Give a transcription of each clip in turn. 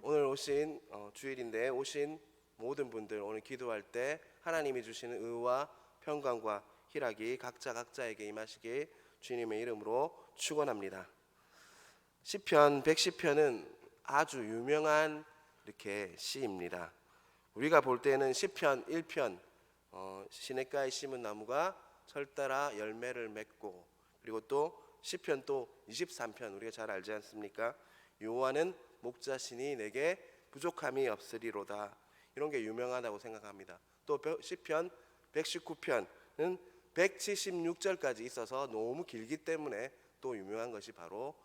오늘 오신 주일인데 오신 모든 분들 오늘 기도할 때 하나님이 주시는 의와 평강과 희락이 각자에게 임하시길 주님의 이름으로 축원합니다. 시편 110편은 아주 유명한 이렇게 시입니다. 우리가 볼 때는 시편 1편 시냇가에 심은 나무가 철따라 열매를 맺고, 그리고 또 시편 또 23편 우리가 잘 알지 않습니까? 여호와는 목자시니 내게 부족함이 없으리로다. 이런 게 유명하다고 생각합니다. 또 시편 119편은 176절까지 있어서 너무 길기 때문에 또 유명한 것이 바로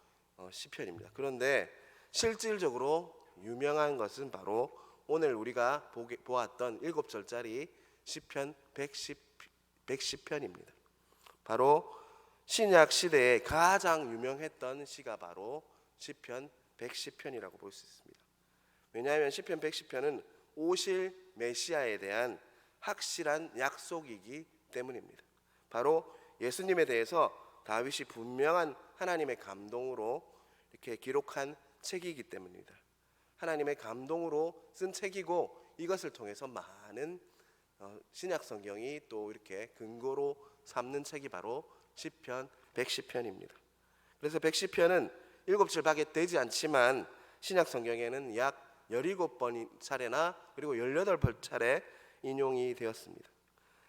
시편입니다. 그런데 실질적으로 유명한 것은 바로 오늘 우리가 보았던 7절짜리 시편 110편입니다. 바로 신약 시대에 가장 유명했던 시가 바로 시편 110편이라고 볼 수 있습니다. 왜냐하면 시편 110편은 오실 메시아에 대한 확실한 약속이기 때문입니다. 바로 예수님에 대해서 다윗이 분명한 하나님의 감동으로 이렇게 기록한 책이기 때문입니다. 하나님의 감동으로 쓴 책이고, 이것을 통해서 많은 신약 성경이 또 이렇게 근거로 삼는 책이 바로 시편 110편입니다. 그래서 110편은 7절밖에 되지 않지만 신약 성경에는 약 17번 차례나 그리고 18번 차례 인용이 되었습니다.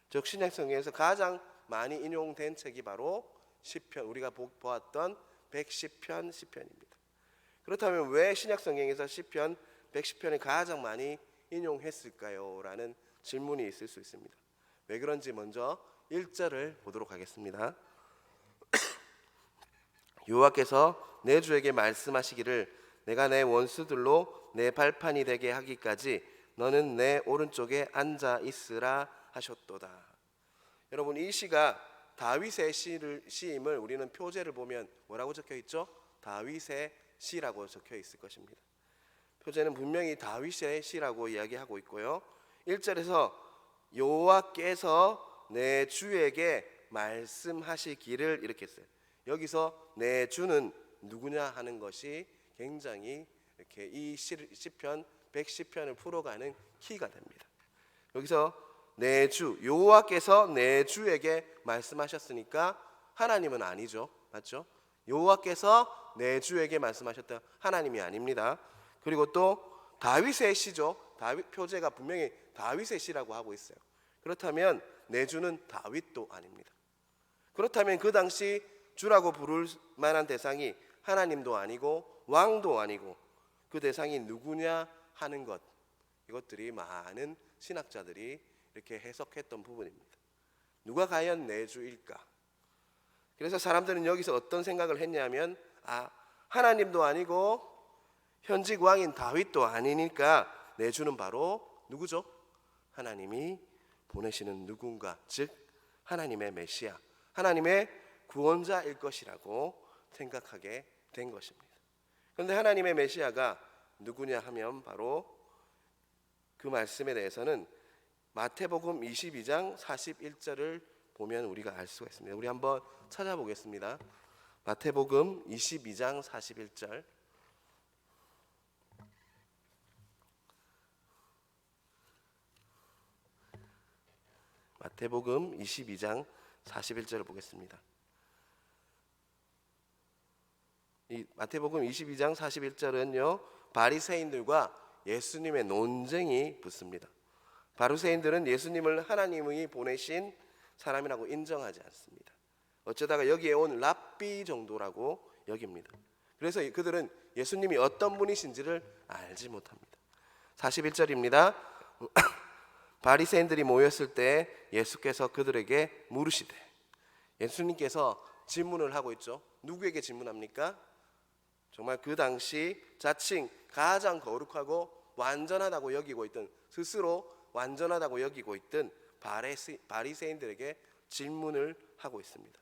즉 신약 성경에서 가장 많이 인용된 책이 바로 시편, 우리가 보았던 110편 시편입니다. 그렇다면 왜 신약 성경에서 시편 110편을 가장 많이 인용했을까요? 라는 질문이 있을 수 있습니다. 왜 그런지 먼저 1절을 보도록 하겠습니다. 여호와께서 내 주에게 말씀하시기를 내가 내 원수들로 내 발판이 되게 하기까지 너는 내 오른쪽에 앉아 있으라 하셨도다. 여러분, 이 시가 다윗의 시임을 우리는 표제를 보면 뭐라고 적혀 있죠? 다윗의 시라고 적혀 있을 것입니다. 표제는 분명히 다윗의 시라고 이야기하고 있고요. 1절에서 여호와께서 내 주에게 말씀하시기를 이렇게 했어요. 여기서 내 주는 누구냐 하는 것이 굉장히 이렇게 이 시편 110편을 풀어가는 키가 됩니다. 여기서 내 주, 여호와께서 내 주에게 말씀하셨으니까 하나님은 아니죠, 맞죠? 여호와께서 내 주에게 말씀하셨다, 하나님이 아닙니다. 그리고 또 다윗의 시죠. 다윗 표제가 분명히 다윗의 시라고 하고 있어요. 그렇다면 내 주는 다윗도 아닙니다. 그렇다면 그 당시 주라고 부를 만한 대상이 하나님도 아니고 왕도 아니고 그 대상이 누구냐 하는 것, 이것들이 많은 신학자들이 이렇게 해석했던 부분입니다. 누가 과연 내 주일까? 그래서 사람들은 여기서 어떤 생각을 했냐면, 하나님도 아니고 현직 왕인 다윗도 아니니까 내 주는 바로 누구죠? 하나님이 보내시는 누군가, 즉 하나님의 메시아, 하나님의 구원자일 것이라고 생각하게 된 것입니다. 그런데 하나님의 메시아가 누구냐 하면 바로 그 말씀에 대해서는 마태복음 22장 41절을 보면 우리가 알 수가 있습니다. 우리 한번 찾아보겠습니다. 마태복음 22장 41절. 마태복음 22장 41절을 보겠습니다. 이 마태복음 22장 41절은요, 바리새인들과 예수님의 논쟁이 붙습니다. 바리새인들은 예수님을 하나님이 보내신 사람이라고 인정하지 않습니다. 어쩌다가 여기에 온 랍비 정도라고 여깁니다. 그래서 그들은 예수님이 어떤 분이신지를 알지 못합니다. 41절입니다. 바리새인들이 모였을 때 예수께서 그들에게 물으시되, 예수님께서 질문을 하고 있죠. 누구에게 질문합니까? 정말 그 당시 자칭 가장 거룩하고 완전하다고 여기고 있던, 스스로 완전하다고 여기고 있던 바리새인들에게 질문을 하고 있습니다.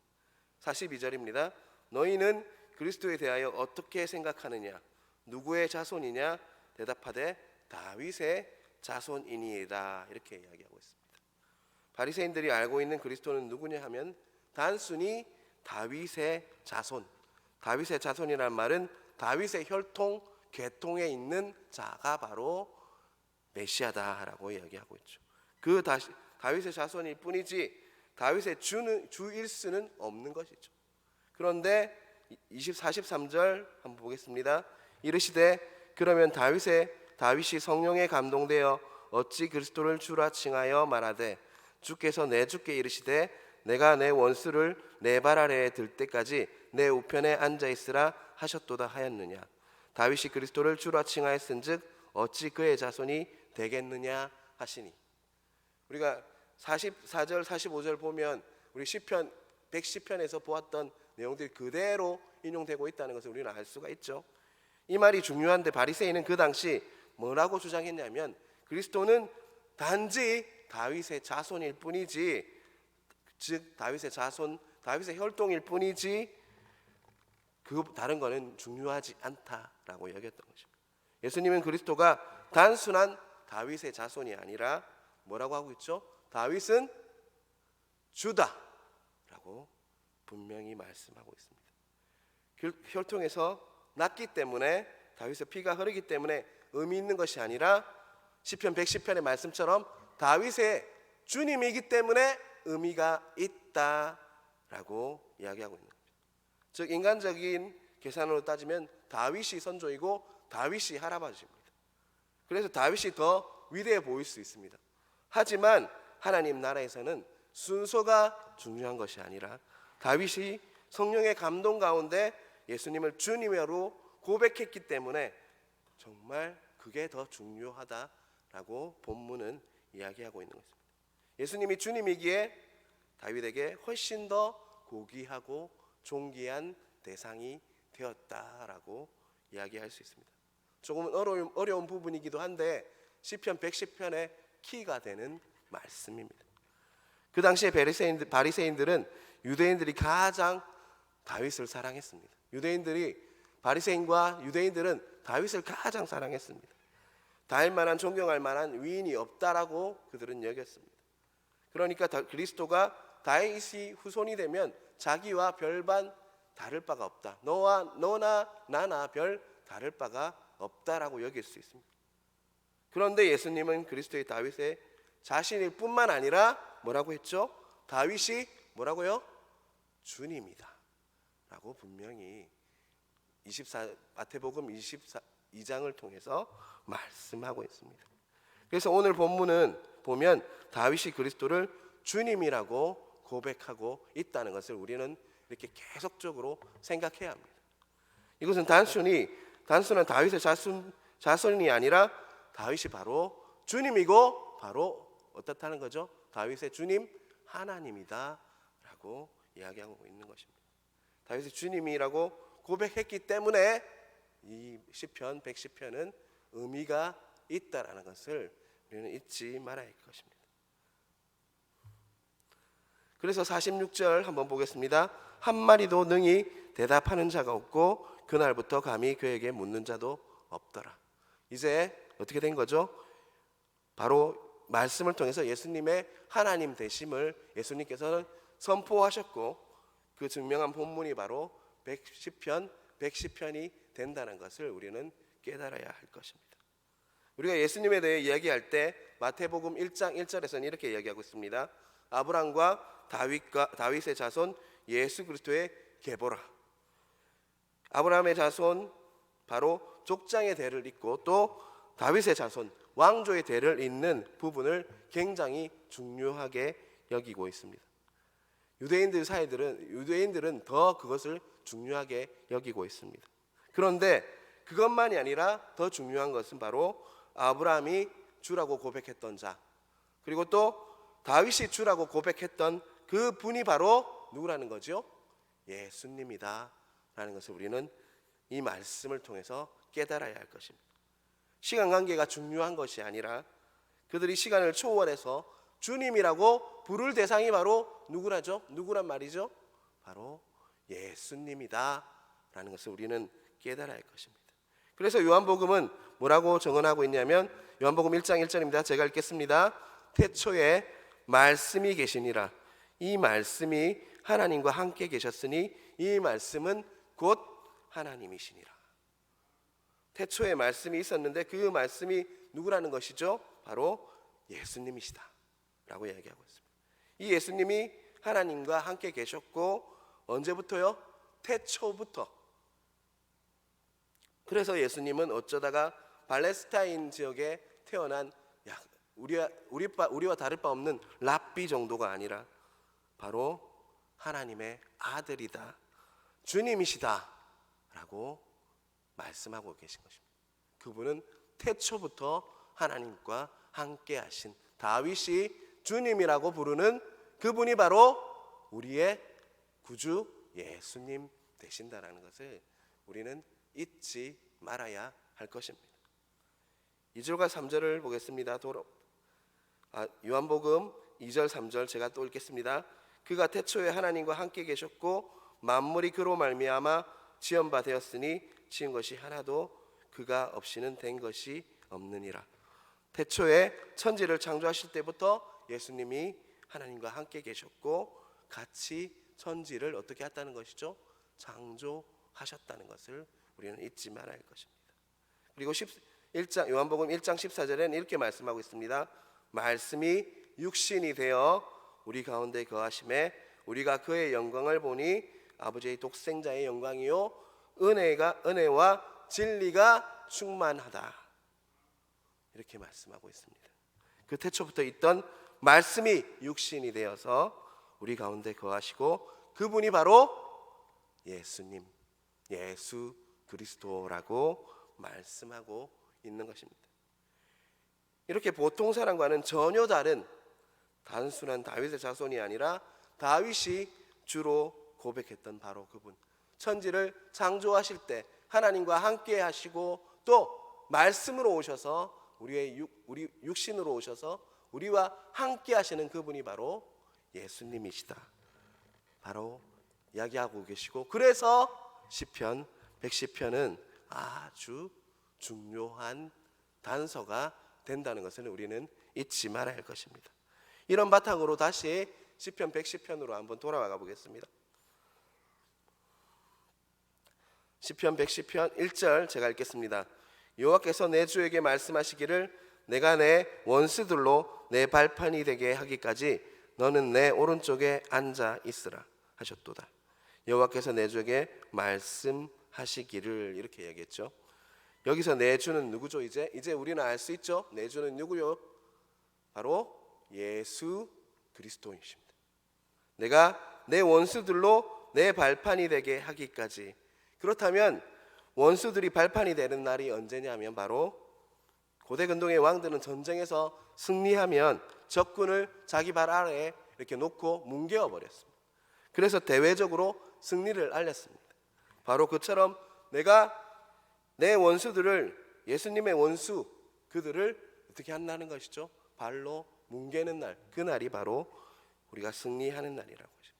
42절입니다. 너희는 그리스도에 대하여 어떻게 생각하느냐? 누구의 자손이냐? 대답하되 다윗의 자손이니이다. 이렇게 이야기하고 있습니다. 바리새인들이 알고 있는 그리스도는 누구냐 하면 단순히 다윗의 자손. 다윗의 자손이라는 말은 다윗의 혈통, 계통에 있는 자가 바로 메시아다라고 이야기하고 있죠. 그 다윗의 자손일 뿐이지 다윗의 주일 수는 없는 것이죠. 그런데 43절 한번 보겠습니다. 이르시되 그러면 다윗이 성령에 감동되어 어찌 그리스도를 주라 칭하여 말하되 주께서 내 주께 이르시되 내가 내 원수를 내 발 아래에 들 때까지 내 우편에 앉아 있으라 하셨도다 하였느냐. 다윗이 그리스도를 주라 칭하였은즉 어찌 그의 자손이 되겠느냐 하시니. 우리가 44절 45절 보면 우리 시편 110편에서 보았던 내용들이 그대로 인용되고 있다는 것을 우리는 알 수가 있죠. 이 말이 중요한데 바리새인은 그 당시 뭐라고 주장했냐면 그리스도는 단지 다윗의 자손일 뿐이지, 즉 다윗의 자손, 다윗의 혈통일 뿐이지 그 다른 거는 중요하지 않다라고 여겼던 것입니다. 예수님은 그리스도가 단순한 다윗의 자손이 아니라 뭐라고 하고 있죠? 다윗은 주다라고 분명히 말씀하고 있습니다. 혈통에서 났기 때문에, 다윗의 피가 흐르기 때문에 의미 있는 것이 아니라 시편 110편의 말씀처럼 다윗의 주님이기 때문에 의미가 있다라고 이야기하고 있는 겁니다. 즉 인간적인 계산으로 따지면 다윗이 선조이고 다윗이 할아버지입니다. 그래서 다윗이 더 위대해 보일 수 있습니다. 하지만 하나님 나라에서는 순서가 중요한 것이 아니라 다윗이 성령의 감동 가운데 예수님을 주님으로 고백했기 때문에 정말 그게 더 중요하다라고 본문은 이야기하고 있는 것입니다. 예수님이 주님이기에 다윗에게 훨씬 더 고귀하고 존귀한 대상이 되었다라고 이야기할 수 있습니다. 조금은 어려운 부분이기도 한데 시편 110편의 키가 되는 말씀입니다. 그 당시에 바리새인들은 유대인들이 가장 다윗을 사랑했습니다. 바리새인과 유대인들은 다윗을 가장 사랑했습니다. 다윗만한 존경할 만한 위인이 없다라고 그들은 여겼습니다. 그러니까 그리스도가 다윗이 후손이 되면 자기와 별반 다를 바가 없다. 너나 나나 별 다를 바가 없다라고 여길 수 있습니다. 그런데 예수님은 그리스도의 다윗의 자신일 뿐만 아니라 뭐라고 했죠? 다윗이 뭐라고요? 주님이다 라고 분명히 마태복음 22장을 통해서 말씀하고 있습니다. 그래서 오늘 본문은 보면 다윗이 그리스도를 주님이라고 고백하고 있다는 것을 우리는 이렇게 계속적으로 생각해야 합니다. 이것은 단순한 다윗의 자손이 아니라 다윗이 바로 주님이고 바로 어떻다는 거죠? 다윗의 주님 하나님이다 라고 이야기하고 있는 것입니다. 다윗의 주님이라고 고백했기 때문에 이 시편 110편은 의미가 있다라는 것을 우리는 잊지 말아야 할 것입니다. 그래서 46절 한번 보겠습니다. 한 마리도 능히 대답하는 자가 없고 그날부터 감히 그에게 묻는 자도 없더라. 이제 어떻게 된 거죠? 바로 말씀을 통해서 예수님의 하나님 되심을 예수님께서는 선포하셨고 그 증명한 본문이 바로 110편이 된다는 것을 우리는 깨달아야 할 것입니다. 우리가 예수님에 대해 이야기할 때 마태복음 1장 1절에서는 이렇게 이야기하고 있습니다. 아브라함과 다윗의 자손 예수 그리스도의 계보라. 아브라함의 자손 바로 족장의 대를 잇고 또 다윗의 자손 왕조의 대를 잇는 부분을 굉장히 중요하게 여기고 있습니다. 유대인들은 더 그것을 중요하게 여기고 있습니다. 그런데 그것만이 아니라 더 중요한 것은 바로 아브라함이 주라고 고백했던 자, 그리고 또 다윗이 주라고 고백했던 그 분이 바로 누구라는 거죠? 예수님이다 라는 것을 우리는 이 말씀을 통해서 깨달아야 할 것입니다. 시간 관계가 중요한 것이 아니라 그들이 시간을 초월해서 주님이라고 부를 대상이 바로 누구란 말이죠? 바로 예수님이다 라는 것을 우리는 깨달아야 할 것입니다. 그래서 요한복음은 뭐라고 정언하고 있냐면 요한복음 1장 1절입니다. 제가 읽겠습니다. 태초에 말씀이 계시니라. 이 말씀이 하나님과 함께 계셨으니 이 말씀은 곧 하나님이시니라. 태초에 말씀이 있었는데 그 말씀이 누구라는 것이죠? 바로 예수님이시다 라고 이야기하고 있습니다. 이 예수님이 하나님과 함께 계셨고 언제부터요? 태초부터. 그래서 예수님은 어쩌다가 팔레스타인 지역에 태어난 우리와 다를 바 없는 랍비 정도가 아니라 바로 하나님의 아들이다, 주님이시다 라고 말씀하고 계신 것입니다. 그분은 태초부터 하나님과 함께 하신, 다윗이 주님이라고 부르는 그분이 바로 우리의 구주 예수님 되신다라는 것을 우리는 잊지 말아야 할 것입니다. 2절과 3절을 보겠습니다. 요한복음 2절 3절 제가 또 읽겠습니다. 그가 태초에 하나님과 함께 계셨고 만물이 그로 말미암아 지은 바 되었으니 지은 것이 하나도 그가 없이는 된 것이 없느니라. 태초에 천지를 창조하실 때부터 예수님이 하나님과 함께 계셨고 같이 천지를 어떻게 했다는 것이죠? 창조하셨다는 것을 우리는 잊지 말아야 할 것입니다. 그리고 요한복음 1장 14절에는 이렇게 말씀하고 있습니다. 말씀이 육신이 되어 우리 가운데 거하심에 우리가 그의 영광을 보니 아버지의 독생자의 영광이요 은혜와 진리가 충만하다, 이렇게 말씀하고 있습니다. 그 태초부터 있던 말씀이 육신이 되어서 우리 가운데 거하시고 그분이 바로 예수님, 예수 그리스도라고 말씀하고 있는 것입니다. 이렇게 보통 사람과는 전혀 다른 단순한 다윗의 자손이 아니라 다윗이 주로 고백했던 바로 그분, 천지를 창조하실 때 하나님과 함께 하시고 또 말씀으로 오셔서 우리 육신으로 오셔서 우리와 함께 하시는 그분이 바로 예수님이시다, 바로 이야기하고 계시고, 그래서 시편 110편은 아주 중요한 단서가 된다는 것을 우리는 잊지 말아야 할 것입니다. 이런 바탕으로 다시 시편 110편으로 한번 돌아가 보겠습니다. 시편 110편 1절 제가 읽겠습니다. 여호와께서 내 주에게 말씀하시기를 내가 내 원수들로 내 발판이 되게 하기까지 너는 내 오른쪽에 앉아 있으라 하셨도다. 여호와께서 내 주에게 말씀하시기를, 이렇게 얘기했죠. 여기서 내 주는 누구죠? 이제 우리는 알 수 있죠. 내 주는 누구요? 바로 예수 그리스도이십니다. 내가 내 원수들로 내 발판이 되게 하기까지. 그렇다면 원수들이 발판이 되는 날이 언제냐면 바로 고대 근동의 왕들은 전쟁에서 승리하면 적군을 자기 발 아래에 이렇게 놓고 뭉개어 버렸습니다. 그래서 대외적으로 승리를 알렸습니다. 바로 그처럼 내가 내 원수들을, 예수님의 원수 그들을 어떻게 한다는 것이죠? 발로 뭉개는 날, 그 날이 바로 우리가 승리하는 날이라고 하죠.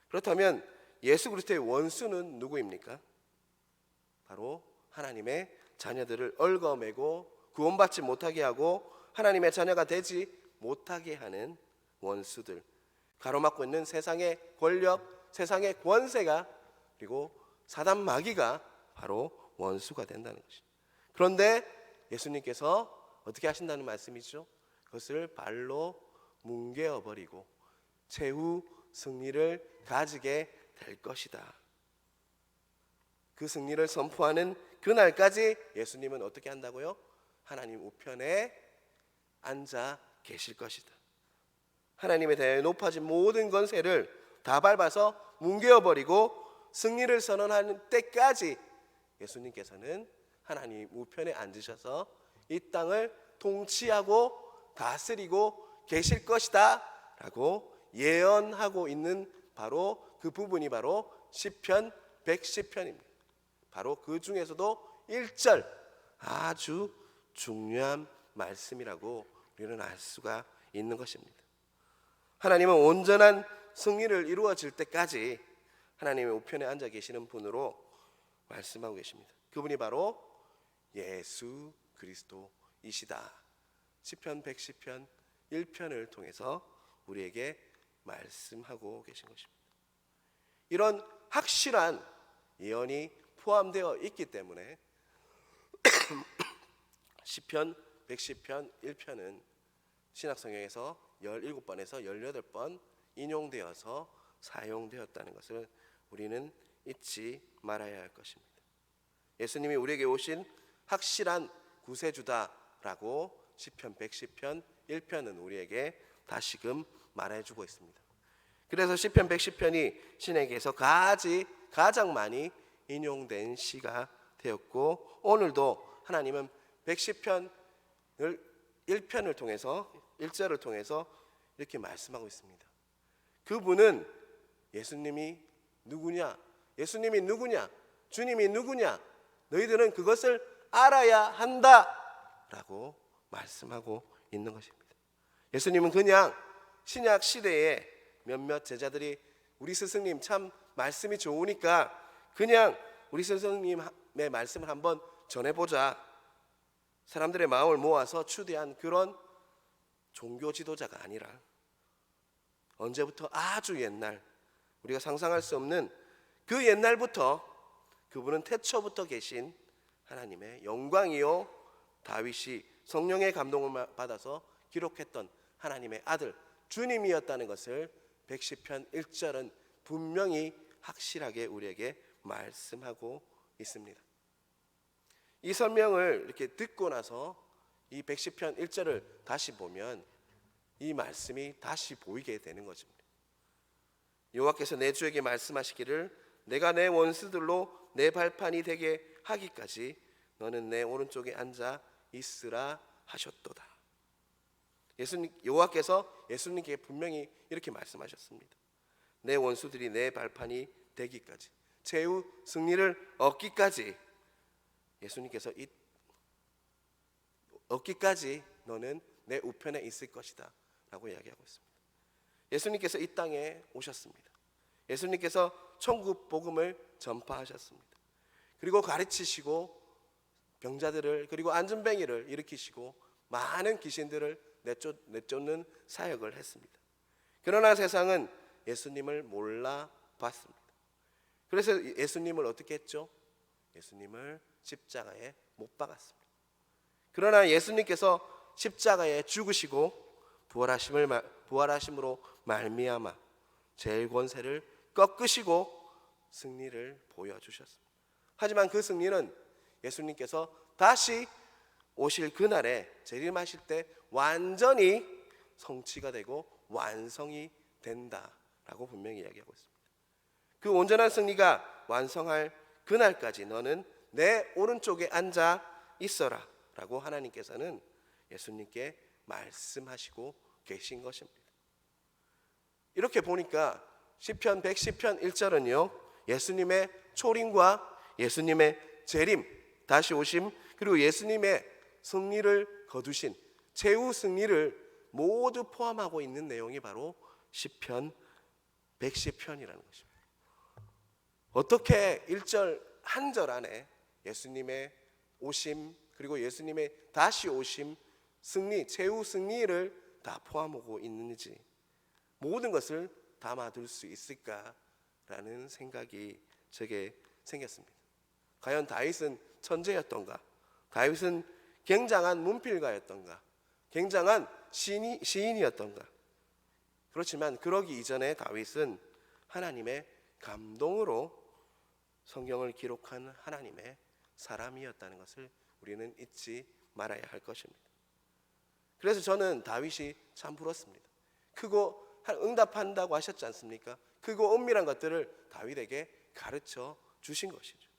그렇다면 예수 그리스도의 원수는 누구입니까? 바로 하나님의 자녀들을 얽어매고 구원받지 못하게 하고 하나님의 자녀가 되지 못하게 하는 원수들, 가로막고 있는 세상의 권력, 세상의 권세가, 그리고 사단 마귀가 바로 원수가 된다는 것입니다. 그런데 예수님께서 어떻게 하신다는 말씀이죠? 그것을 발로 뭉개어버리고 최후 승리를 가지게 될 것이다. 그 승리를 선포하는 그날까지 예수님은 어떻게 한다고요? 하나님 우편에 앉아 계실 것이다. 하나님에 대해 높아진 모든 권세를 다 밟아서 뭉개어버리고 승리를 선언하는 때까지 예수님께서는 하나님 우편에 앉으셔서 이 땅을 통치하고 다스리고 계실 것이다 라고 예언하고 있는 바로 그 부분이 바로 시편 110편입니다. 바로 그 중에서도 1절 아주 중요한 말씀이라고 우리는 알 수가 있는 것입니다. 하나님은 온전한 승리를 이루어질 때까지 하나님의 우편에 앉아 계시는 분으로 말씀하고 계십니다. 그분이 바로 예수 그리스도이시다. 시편 110편 1편을 통해서 우리에게 말씀하고 계신 것입니다. 이런 확실한 예언이 포함되어 있기 때문에 시편 110편 1편은 신약성경에서 17번에서 18번 인용되어서 사용되었다는 것을 우리는 잊지 말아야 할 것입니다. 예수님이 우리에게 오신 확실한 구세주다라고 시편 110편 1편은 우리에게 다시금 말해주고 있습니다. 그래서 시편 110편이 신에게서 가장 많이 인용된 시가 되었고, 오늘도 하나님은 110편을 1편을 통해서 1절을 통해서 이렇게 말씀하고 있습니다. 그분은 예수님이 누구냐? 예수님이 누구냐? 주님이 누구냐? 너희들은 그것을 알아야 한다라고 말씀하고 있는 것입니다. 예수님은 그냥 신약 시대에 몇몇 제자들이 우리 스승님 참 말씀이 좋으니까 그냥 우리 스승님의 말씀을 한번 전해보자, 사람들의 마음을 모아서 추대한 그런 종교 지도자가 아니라 언제부터 아주 옛날, 우리가 상상할 수 없는 그 옛날부터 그분은 태초부터 계신 하나님의 영광이요, 다윗이 성령의 감동을 받아서 기록했던 하나님의 아들 주님이었다는 것을 110편 1절은 분명히 확실하게 우리에게 말씀하고 있습니다. 이 설명을 이렇게 듣고 나서 이 110편 1절을 다시 보면 이 말씀이 다시 보이게 되는 것입니다. 여호와께서 내 주에게 말씀하시기를 내가 내 원수들로 내 발판이 되게 하기까지 너는 내 오른쪽에 앉아 있으라 하셨도다. 여호와께서 예수님께 분명히 이렇게 말씀하셨습니다. 내 원수들이 내 발판이 되기까지, 최후 승리를 얻기까지, 예수님께서 얻기까지 너는 내 우편에 있을 것이다 라고 이야기하고 있습니다. 예수님께서 이 땅에 오셨습니다. 예수님께서 천국 복음을 전파하셨습니다. 그리고 가르치시고 병자들을, 그리고 안전뱅이를 일으키시고 많은 귀신들을 내쫓는 사역을 했습니다. 그러나 세상은 예수님을 몰라봤습니다. 그래서 예수님을 어떻게 했죠? 예수님을 십자가에 못 박았습니다. 그러나 예수님께서 십자가에 죽으시고 부활하심으로 말미암아 죄의 권세를 꺾으시고 승리를 보여주셨습니다. 하지만 그 승리는 예수님께서 다시 오실 그날에 재림하실 때 완전히 성취가 되고 완성이 된다라고 분명히 이야기하고 있습니다. 그 온전한 승리가 완성할 그날까지 너는 내 오른쪽에 앉아 있어라 라고 하나님께서는 예수님께 말씀하시고 계신 것입니다. 이렇게 보니까 시편 110편 1절은요 예수님의 초림과 예수님의 재림, 다시 오심, 그리고 예수님의 승리를 거두신 최후 승리를 모두 포함하고 있는 내용이 바로 시편 110편이라는 것입니다. 어떻게 1절 한 절 안에 예수님의 오심, 그리고 예수님의 다시 오심, 승리, 최후 승리를 다 포함하고 있는지, 모든 것을 담아둘 수 있을까라는 생각이 제게 생겼습니다. 과연 다윗은 천재였던가? 다윗은 굉장한 문필가였던가? 굉장한 시인이었던가? 그렇지만 그러기 이전에 다윗은 하나님의 감동으로 성경을 기록한 하나님의 사람이었다는 것을 우리는 잊지 말아야 할 것입니다. 그래서 저는 다윗이 참 부럽습니다. 크고 응답한다고 하셨지 않습니까? 크고 은밀한 것들을 다윗에게 가르쳐 주신 것이죠.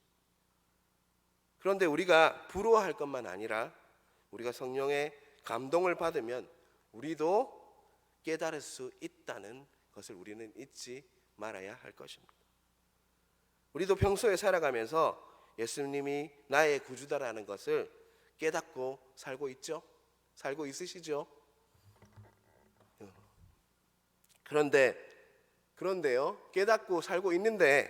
그런데 우리가 부러워할 것만 아니라 우리가 성령의 감동을 받으면 우리도 깨달을 수 있다는 것을 우리는 잊지 말아야 할 것입니다. 우리도 평소에 살아가면서 예수님이 나의 구주다라는 것을 깨닫고 살고 있죠? 살고 있으시죠? 그런데요, 깨닫고 살고 있는데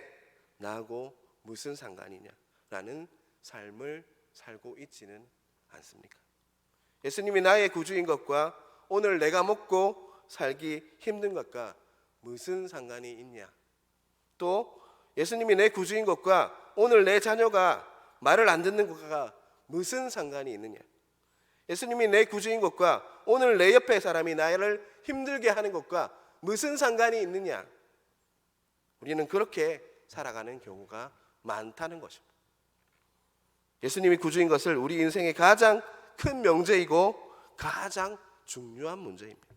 나하고 무슨 상관이냐라는 삶을 살고 있지는 않습니까? 예수님이 나의 구주인 것과 오늘 내가 먹고 살기 힘든 것과 무슨 상관이 있냐? 또 예수님이 내 구주인 것과 오늘 내 자녀가 말을 안 듣는 것과 무슨 상관이 있느냐? 예수님이 내 구주인 것과 오늘 내 옆에 사람이 나를 힘들게 하는 것과 무슨 상관이 있느냐? 우리는 그렇게 살아가는 경우가 많다는 것입니다. 예수님이 구주인 것을 우리 인생의 가장 큰 명제이고 가장 중요한 문제입니다.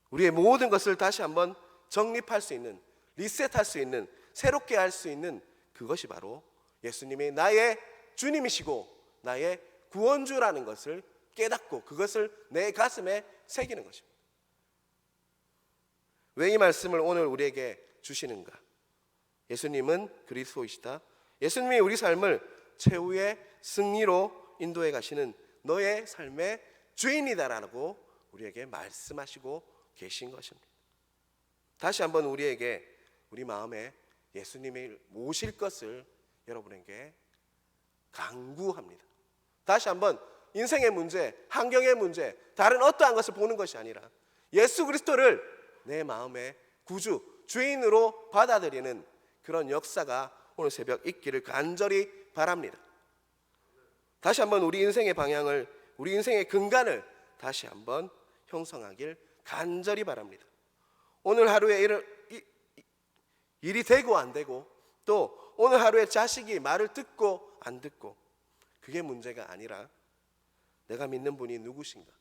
우리의 모든 것을 다시 한번 정립할 수 있는, 리셋할 수 있는, 새롭게 할 수 있는 그것이 바로 예수님이 나의 주님이시고 나의 구원주라는 것을 깨닫고 그것을 내 가슴에 새기는 것입니다. 왜 이 말씀을 오늘 우리에게 주시는가? 예수님은 그리스도이시다. 예수님이 우리 삶을 최후의 승리로 인도해 가시는 너의 삶의 주인이다라고 우리에게 말씀하시고 계신 것입니다. 다시 한번 우리에게 우리 마음에 예수님이 모실 것을 여러분에게 강구합니다. 다시 한번 인생의 문제, 환경의 문제, 다른 어떠한 것을 보는 것이 아니라 예수 그리스도를 내 마음의 구주, 주인으로 받아들이는 그런 역사가 오늘 새벽 있기를 간절히 바랍니다. 다시 한번 우리 인생의 방향을, 우리 인생의 근간을 다시 한번 형성하길 간절히 바랍니다. 오늘 하루에 일이 되고 안 되고, 또 오늘 하루에 자식이 말을 듣고 안 듣고, 그게 문제가 아니라 내가 믿는 분이 누구신가?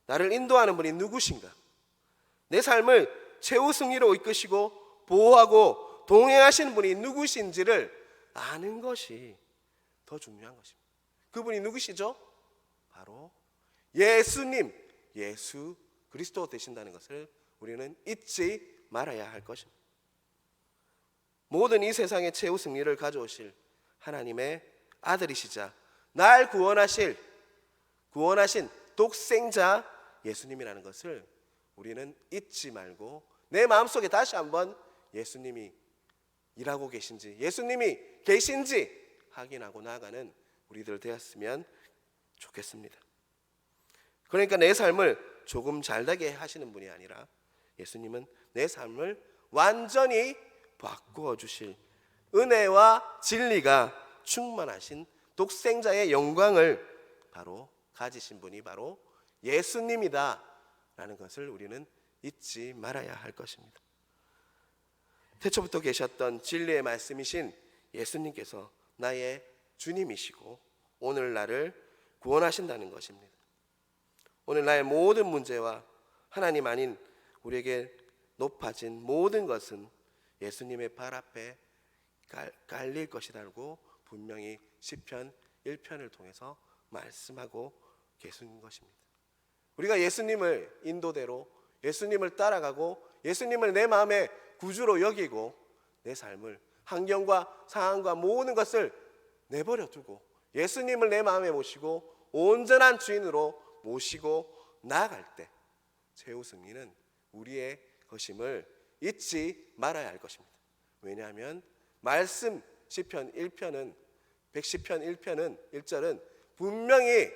나를 인도하는 분이 누구신가? 내 삶을 최후 승리로 이끄시고 보호하고 동행하시는 분이 누구신지를 아는 것이 더 중요한 것입니다. 그분이 누구시죠? 바로 예수님, 예수 그리스도 되신다는 것을 우리는 잊지 말아야 할 것입니다. 모든 이 세상의 최후 승리를 가져오실 하나님의 아들이시자 날 구원하신 독생자 예수님이라는 것을 우리는 잊지 말고 내 마음속에 다시 한번 예수님이 일하고 계신지, 예수님이 계신지 확인하고 나아가는 우리들 되었으면 좋겠습니다. 그러니까 내 삶을 조금 잘되게 하시는 분이 아니라 예수님은 내 삶을 완전히 바꾸어 주실 은혜와 진리가 충만하신 독생자의 영광을 바로 가지신 분이 바로 예수님이다 라는 것을 우리는 잊지 말아야 할 것입니다. 태초부터 계셨던 진리의 말씀이신 예수님께서 나의 주님이시고 오늘 나를 구원하신다는 것입니다. 오늘 나의 모든 문제와 하나님 아닌 우리에게 높아진 모든 것은 예수님의 발 앞에 깔릴 것이라고 분명히 시편 1편을 통해서 말씀하고 계신 것입니다. 우리가 예수님을 인도대로 예수님을 따라가고 예수님을 내 마음의 구주로 여기고 내 삶을 환경과 상황과 모든 것을 내버려 두고 예수님을 내 마음에 모시고 온전한 주인으로 모시고 나아갈 때 최후 승리는 우리의 것임을 잊지 말아야 할 것입니다. 왜냐하면 말씀 시편 1편은 110편 1편은 1절은 분명히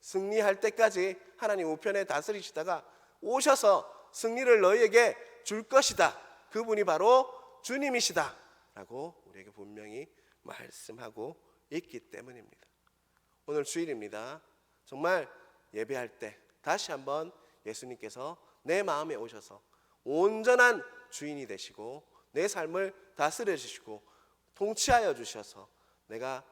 승리할 때까지 하나님 우편에 다스리시다가 오셔서 승리를 너희에게 줄 것이다. 그분이 바로 주님이시다 라고 우리에게 분명히 말씀하고 있기 때문입니다. 오늘 주일입니다. 정말 예배할 때 다시 한번 예수님께서 내 마음에 오셔서 온전한 주인이 되시고 내 삶을 다스려 주시고 통치하여 주셔서 내가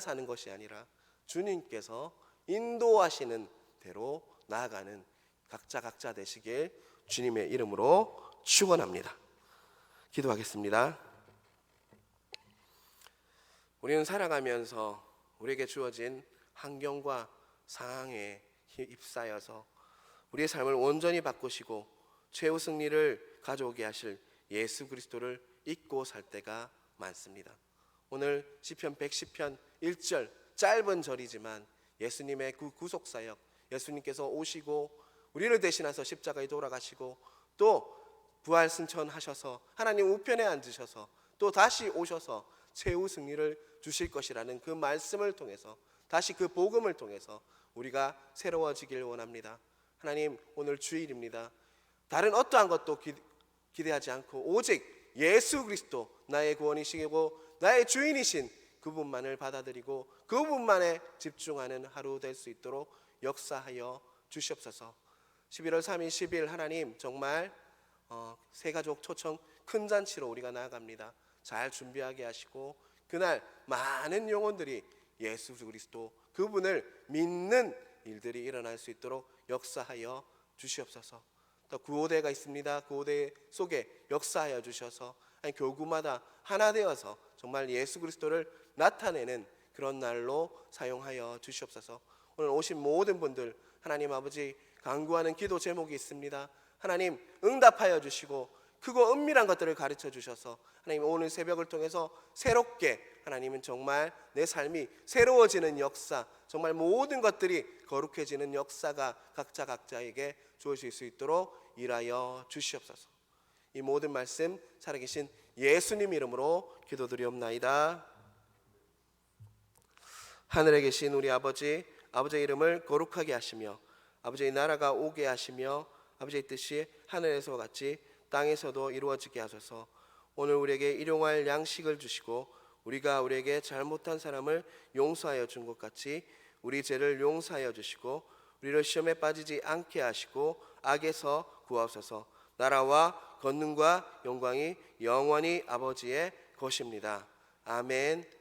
사는 것이 아니라 주님께서 인도하시는 대로 나아가는 각자 되시길 주님의 이름으로 축원합니다. 기도하겠습니다. 우리는 살아가면서 우리에게 주어진 환경과 상황에 휩싸여서 우리의 삶을 온전히 바꾸시고 최후 승리를 가져오게 하실 예수 그리스도를 잊고 살 때가 많습니다. 오늘 시편 110편 1절 짧은 절이지만 예수님의 구속사역, 예수님께서 오시고 우리를 대신해서 십자가에 돌아가시고 또 부활 승천하셔서 하나님 우편에 앉으셔서 또 다시 오셔서 최후 승리를 주실 것이라는 그 말씀을 통해서 다시 그 복음을 통해서 우리가 새로워지길 원합니다. 하나님, 오늘 주일입니다. 다른 어떠한 것도 기대하지 않고 오직 예수 그리스도 나의 구원이시고 나의 주인이신 그분만을 받아들이고 그분만에 집중하는 하루 될 수 있도록 역사하여 주시옵소서. 11월 3일 10일 하나님 정말 새가족 초청 큰 잔치로 우리가 나아갑니다. 잘 준비하게 하시고 그날 많은 영혼들이 예수 그리스도 그분을 믿는 일들이 일어날 수 있도록 역사하여 주시옵소서. 또 구호대가 있습니다. 구호대 속에 역사하여 주셔서 교구마다 하나 되어서 정말 예수 그리스도를 나타내는 그런 날로 사용하여 주시옵소서. 오늘 오신 모든 분들 하나님 아버지 간구하는 기도 제목이 있습니다. 하나님 응답하여 주시고 크고 은밀한 것들을 가르쳐 주셔서 하나님 오늘 새벽을 통해서 새롭게 하나님은 정말 내 삶이 새로워지는 역사, 정말 모든 것들이 거룩해지는 역사가 각자에게 주어질 수 있도록 일하여 주시옵소서. 이 모든 말씀 살아계신 예수님 이름으로 기도드리옵나이다. 하늘에 계신 우리 아버지, 아버지의 이름을 거룩하게 하시며 아버지의 나라가 오게 하시며 아버지의 뜻이 하늘에서 같이 땅에서도 이루어지게 하소서. 오늘 우리에게 일용할 양식을 주시고 우리가 우리에게 잘못한 사람을 용서하여 준 것 같이 우리 죄를 용서하여 주시고 우리를 시험에 빠지지 않게 하시고 악에서 구하옵소서. 나라와 권능과 영광이 영원히 아버지의 것입니다. 아멘.